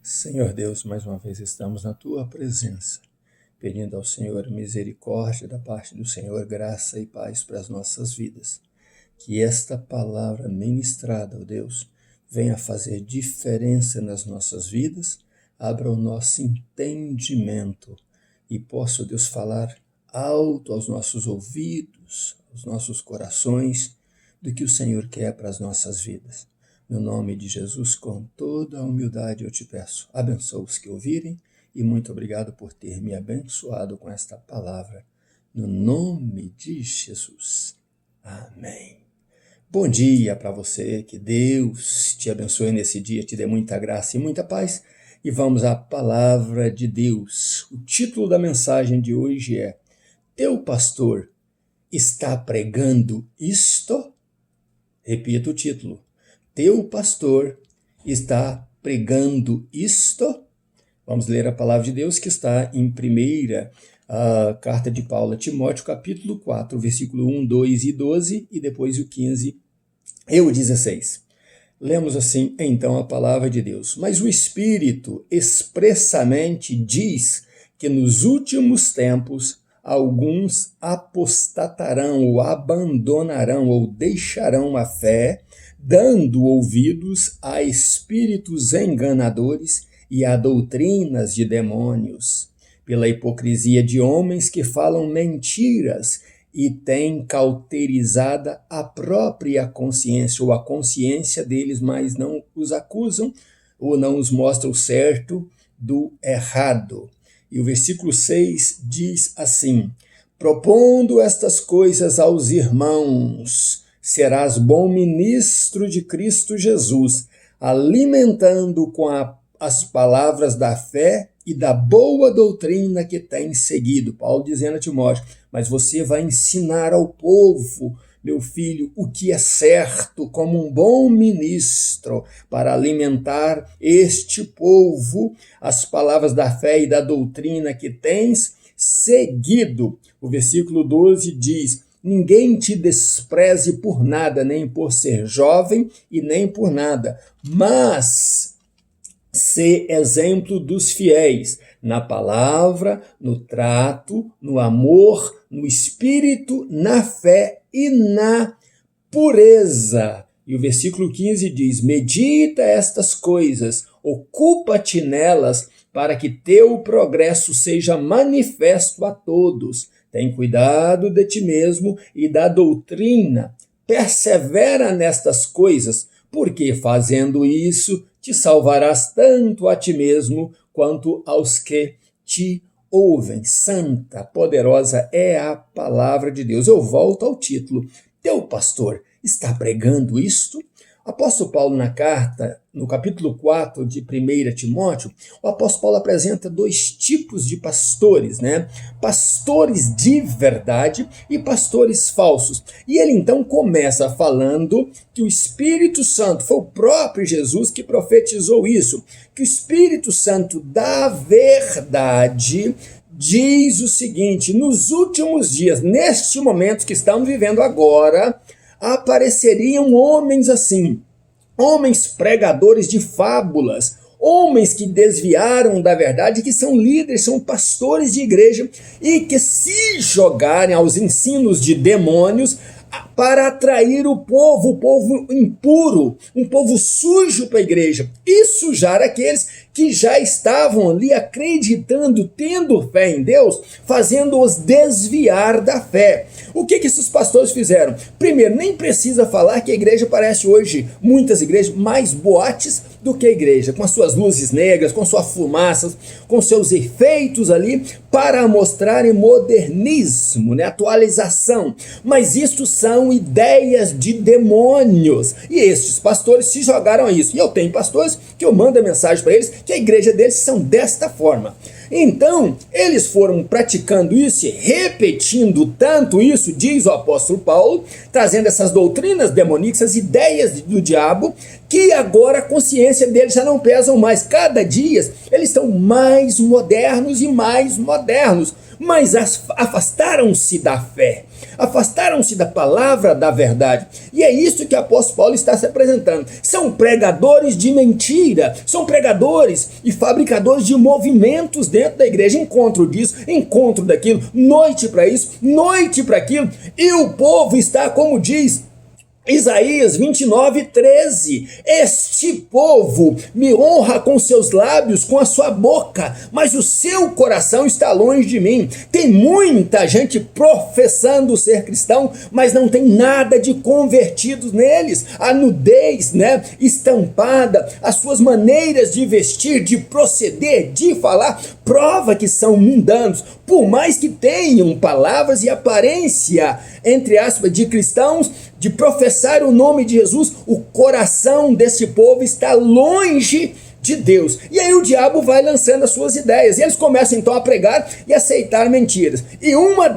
Senhor Deus, mais uma vez estamos na Tua presença, pedindo ao Senhor misericórdia da parte do Senhor, graça e paz para as nossas vidas. Que esta palavra ministrada, ó Deus, venha fazer diferença nas nossas vidas, abra o nosso entendimento e possa, Deus, falar alto aos nossos ouvidos, aos nossos corações, do que o Senhor quer para as nossas vidas. No nome de Jesus, com toda a humildade eu te peço, abençoa os que ouvirem e muito obrigado por ter me abençoado com esta palavra. No nome de Jesus. Amém. Bom dia para você, que Deus te abençoe nesse dia, te dê muita graça e muita paz. E vamos à palavra de Deus. O título da mensagem de hoje é: Teu pastor está pregando isto? Repita o título. Teu pastor está pregando isto? Vamos ler a palavra de Deus que está em primeira carta de Paulo a Timóteo, capítulo 4, versículo 1, 2 e 12, e depois o 15 e o 16. Lemos assim, então, a palavra de Deus. Mas o Espírito expressamente diz que nos últimos tempos alguns apostatarão ou abandonarão ou deixarão a fé, dando ouvidos a espíritos enganadores e a doutrinas de demônios, pela hipocrisia de homens que falam mentiras e têm cauterizada a própria consciência, ou a consciência deles, mas não os acusam ou não os mostram o certo do errado. E o versículo 6 diz assim: propondo estas coisas aos irmãos, serás bom ministro de Cristo Jesus, alimentando com as palavras da fé e da boa doutrina que tens seguido. Paulo dizendo a Timóteo, mas você vai ensinar ao povo, meu filho, o que é certo como um bom ministro para alimentar este povo, as palavras da fé e da doutrina que tens seguido. O versículo 12 diz: ninguém te despreze por nada, nem por ser jovem e nem por nada, mas sê exemplo dos fiéis, na palavra, no trato, no amor, no espírito, na fé e na pureza. E o versículo 15 diz: medita estas coisas, ocupa-te nelas, para que teu progresso seja manifesto a todos. Tem cuidado de ti mesmo e da doutrina. Persevera nestas coisas, porque fazendo isso te salvarás tanto a ti mesmo quanto aos que te ouvem. Santa, poderosa é a palavra de Deus. Eu volto ao título. Teu pastor está pregando isto? Apóstolo Paulo, na carta, no capítulo 4 de 1 Timóteo, o apóstolo Paulo apresenta dois tipos de pastores, né? Pastores de verdade e pastores falsos. E ele então começa falando que o Espírito Santo, foi o próprio Jesus que profetizou isso, que o Espírito Santo da verdade diz o seguinte: nos últimos dias, neste momento que estamos vivendo agora, apareceriam homens assim, homens pregadores de fábulas, homens que desviaram da verdade, que são líderes, são pastores de igreja e que se jogarem aos ensinos de demônios para atrair o povo impuro, um povo sujo para a igreja e sujar aqueles que já estavam ali acreditando, tendo fé em Deus, fazendo-os desviar da fé. O que esses pastores fizeram? Primeiro, nem precisa falar que a igreja parece hoje, muitas igrejas, mais boates do que a igreja, com as suas luzes negras, com suas fumaças, com seus efeitos ali, para mostrarem modernismo, né? Atualização. Mas isso são ideias de demônios. E estes pastores se jogaram a isso. E eu tenho pastores que eu mando a mensagem para eles que a igreja deles são desta forma. Então, eles foram praticando isso e repetindo tanto isso, diz o apóstolo Paulo, trazendo essas doutrinas demoníacas, essas ideias do diabo, que agora a consciência deles já não pesa mais. Cada dia eles estão mais modernos e mais modernos, mas afastaram-se da fé, afastaram-se da palavra da verdade. E é isso que o apóstolo Paulo está se apresentando. São pregadores de mentira, são pregadores e fabricadores de movimentos dentro da igreja, encontro disso, encontro daquilo, noite para isso, noite para aquilo, e o povo está, como diz Isaías 29:13, este povo me honra com seus lábios, com a sua boca, mas o seu coração está longe de mim. Tem muita gente professando ser cristão, mas não tem nada de convertidos neles. A nudez, estampada, as suas maneiras de vestir, de proceder, de falar, prova que são mundanos, por mais que tenham palavras e aparência, entre aspas, de cristãos, de professar o nome de Jesus, o coração desse povo está longe de Deus. E aí o diabo vai lançando as suas ideias, e eles começam então a pregar e aceitar mentiras. E uma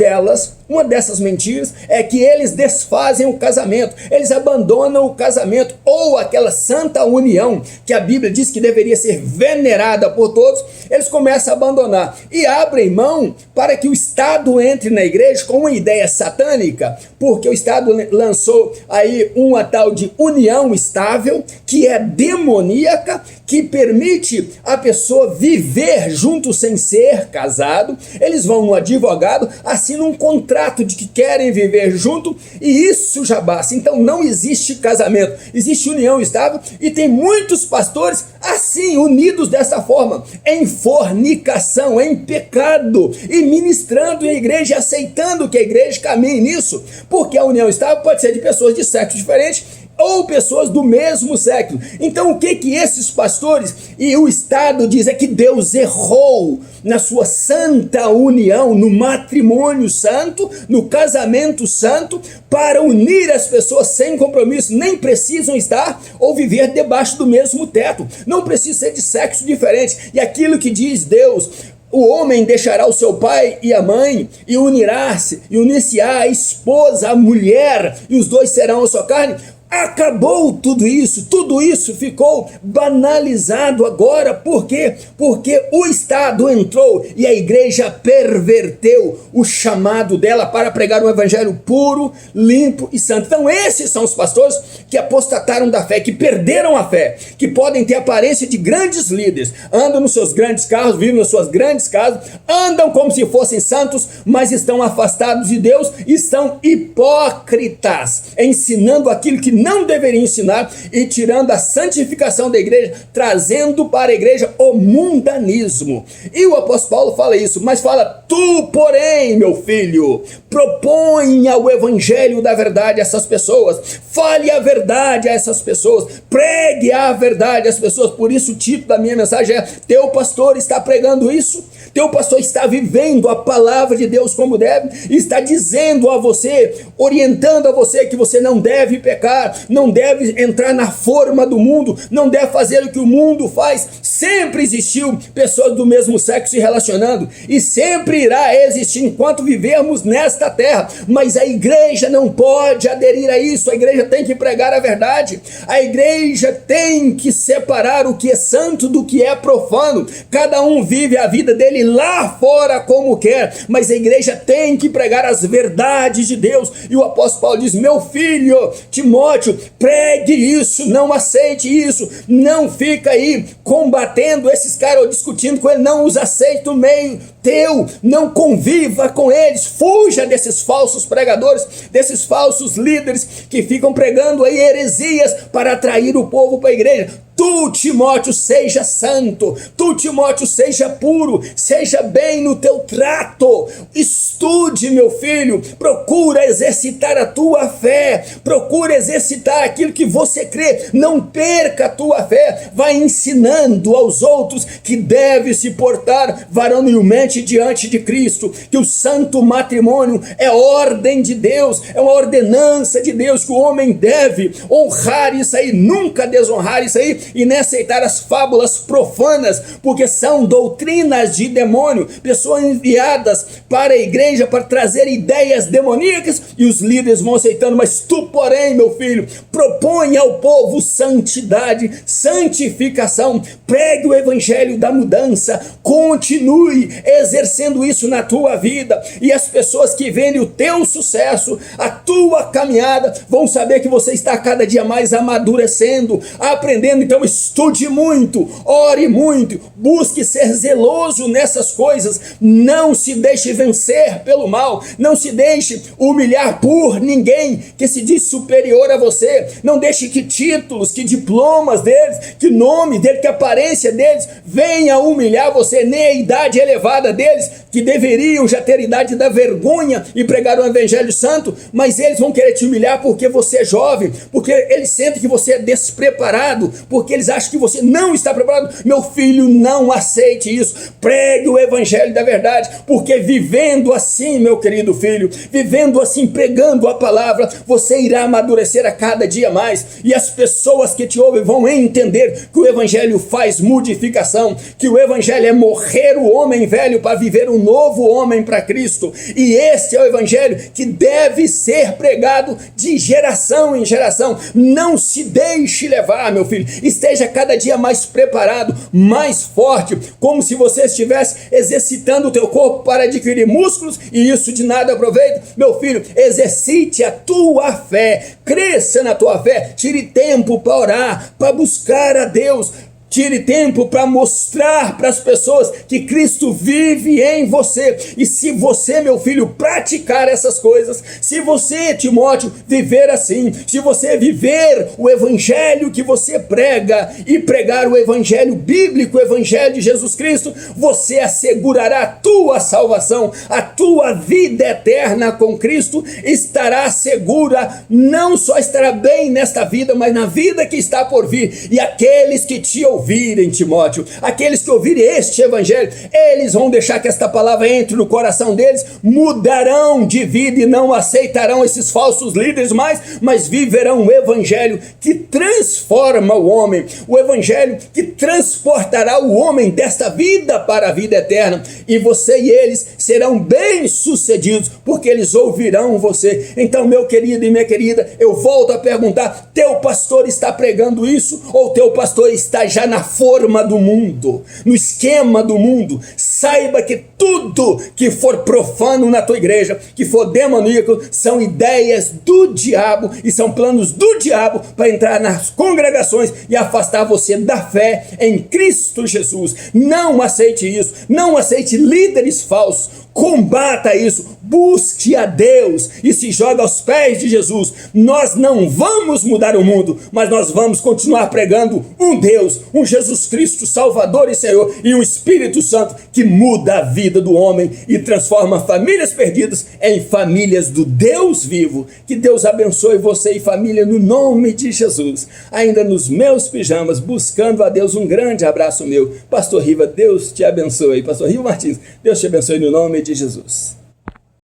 dessas mentiras é que eles desfazem o casamento, eles abandonam o casamento, ou aquela santa união que a Bíblia diz que deveria ser venerada por todos, eles começam a abandonar e abrem mão para que o Estado entre na igreja com uma ideia satânica, porque o Estado lançou aí uma tal de união estável, que é demoníaca, que permite a pessoa viver junto sem ser casado. Eles vão no advogado, assinam um contrato de que querem viver junto, e isso já basta. Então não existe casamento, existe união estável, e tem muitos pastores assim, unidos dessa forma, em fornicação, em pecado, e ministrando em igreja, aceitando que a igreja caminhe nisso, porque a união estável pode ser de pessoas de sexo diferente, ou pessoas do mesmo sexo. Então o que esses pastores e o Estado diz é que Deus errou na sua santa união, no matrimônio santo, no casamento santo, para unir as pessoas sem compromisso. Nem precisam estar ou viver debaixo do mesmo teto, não precisa ser de sexo diferente. E aquilo que diz Deus: o homem deixará o seu pai e a mãe, e unir-se-á a esposa, a mulher, e os dois serão a sua carne. Acabou tudo isso ficou banalizado agora. Por quê? Porque o Estado entrou e a igreja perverteu o chamado dela para pregar um evangelho puro, limpo e santo. Então esses são os pastores que apostataram da fé, que perderam a fé, que podem ter aparência de grandes líderes, andam nos seus grandes carros, vivem nas suas grandes casas, andam como se fossem santos, mas estão afastados de Deus e são hipócritas, ensinando aquilo que não deveria ensinar e tirando a santificação da igreja, trazendo para a igreja o mundanismo. E o apóstolo Paulo fala isso, mas fala: tu, porém, meu filho, proponha o evangelho da verdade a essas pessoas, fale a verdade a essas pessoas, pregue a verdade às pessoas. Por isso o título da minha mensagem é: teu pastor está pregando isso? Teu pastor está vivendo a palavra de Deus como deve? Está dizendo a você, orientando a você que você não deve pecar, não deve entrar na forma do mundo, não deve fazer o que o mundo faz? Sempre existiu pessoas do mesmo sexo se relacionando, e sempre irá existir enquanto vivermos nesta terra, mas a igreja não pode aderir a isso. A igreja tem que pregar a verdade, a igreja tem que separar o que é santo do que é profano. Cada um vive a vida dele lá fora como quer, mas a igreja tem que pregar as verdades de Deus. E o apóstolo Paulo diz: meu filho Timóteo, pregue isso, não aceite isso, não fica aí combatendo esses caras ou discutindo com ele, não os aceite no meio teu, não conviva com eles, fuja desses falsos pregadores, desses falsos líderes que ficam pregando aí heresias para atrair o povo para a igreja. Tu, Timóteo, seja santo, tu, Timóteo, seja puro, seja bem no teu trato, estude, meu filho, procura exercitar a tua fé, procura exercitar aquilo que você crê, não perca a tua fé, vai ensinando aos outros que deve se portar varonilmente somente diante de Cristo, que o santo matrimônio é ordem de Deus, é uma ordenança de Deus, que o homem deve honrar isso aí, nunca desonrar isso aí, e nem aceitar as fábulas profanas, porque são doutrinas de demônio, pessoas enviadas para a igreja para trazer ideias demoníacas, e os líderes vão aceitando. Mas tu, porém, meu filho, propõe ao povo santidade, santificação, pregue o evangelho da mudança, continue exercendo isso na tua vida, e as pessoas que veem o teu sucesso, a tua caminhada, vão saber que você está cada dia mais amadurecendo, aprendendo. Então estude muito, ore muito, busque ser zeloso nessas coisas, não se deixe vencer pelo mal, não se deixe humilhar por ninguém que se diz superior a você, não deixe que títulos, que diplomas deles, que nome dele, que aparência deles venha humilhar você, nem a idade elevada deles, que deveriam já ter idade da vergonha e pregar o evangelho santo, mas eles vão querer te humilhar porque você é jovem, porque eles sentem que você é despreparado, porque eles acham que você não está preparado. Meu filho, não aceite isso, pregue o evangelho da verdade, porque vivendo assim, meu querido filho, vivendo assim, pregando a palavra, você irá amadurecer a cada dia mais, e as pessoas que te ouvem vão entender que o evangelho faz modificação, que o evangelho é morrer o homem velho para viver um novo homem para Cristo, e esse é o evangelho que deve ser pregado de geração em geração. Não se deixe levar, meu filho, esteja cada dia mais preparado, mais forte, como se você estivesse exercitando o teu corpo para adquirir músculos, e isso de nada aproveita. Meu filho, exercite a tua fé, cresça na tua fé, tire tempo para orar, para buscar a Deus, tire tempo para mostrar para as pessoas que Cristo vive em você. E se você, meu filho, praticar essas coisas, se você, Timóteo, viver assim, se você viver o evangelho que você prega e pregar o evangelho bíblico, o evangelho de Jesus Cristo, você assegurará a tua salvação, a tua vida eterna com Cristo estará segura, não só estará bem nesta vida, mas na vida que está por vir. E aqueles que te ouvirem, Timóteo, aqueles que ouvirem este evangelho, eles vão deixar que esta palavra entre no coração deles, mudarão de vida e não aceitarão esses falsos líderes mais, mas viverão o evangelho que transforma o homem, o evangelho que transportará o homem desta vida para a vida eterna, e você e eles serão bem-sucedidos, porque eles ouvirão você. Então, meu querido e minha querida, eu volto a perguntar: teu pastor está pregando isso, ou teu pastor está já na forma do mundo, no esquema do mundo? Saiba que tudo que for profano na tua igreja, que for demoníaco, são ideias do diabo e são planos do diabo para entrar nas congregações e afastar você da fé em Cristo Jesus. Não aceite isso, não aceite líderes falsos, combata isso, busque a Deus e se jogue aos pés de Jesus. Nós não vamos mudar o mundo, mas nós vamos continuar pregando um Deus, um Jesus Cristo, Salvador e Senhor, e um Espírito Santo que muda a vida do homem e transforma famílias perdidas em famílias do Deus vivo. Que Deus abençoe você e família no nome de Jesus. Ainda nos meus pijamas, buscando a Deus, um grande abraço meu. Pastor Riva, Deus te abençoe. Pastor Riva Martins, Deus te abençoe no nome de Jesus.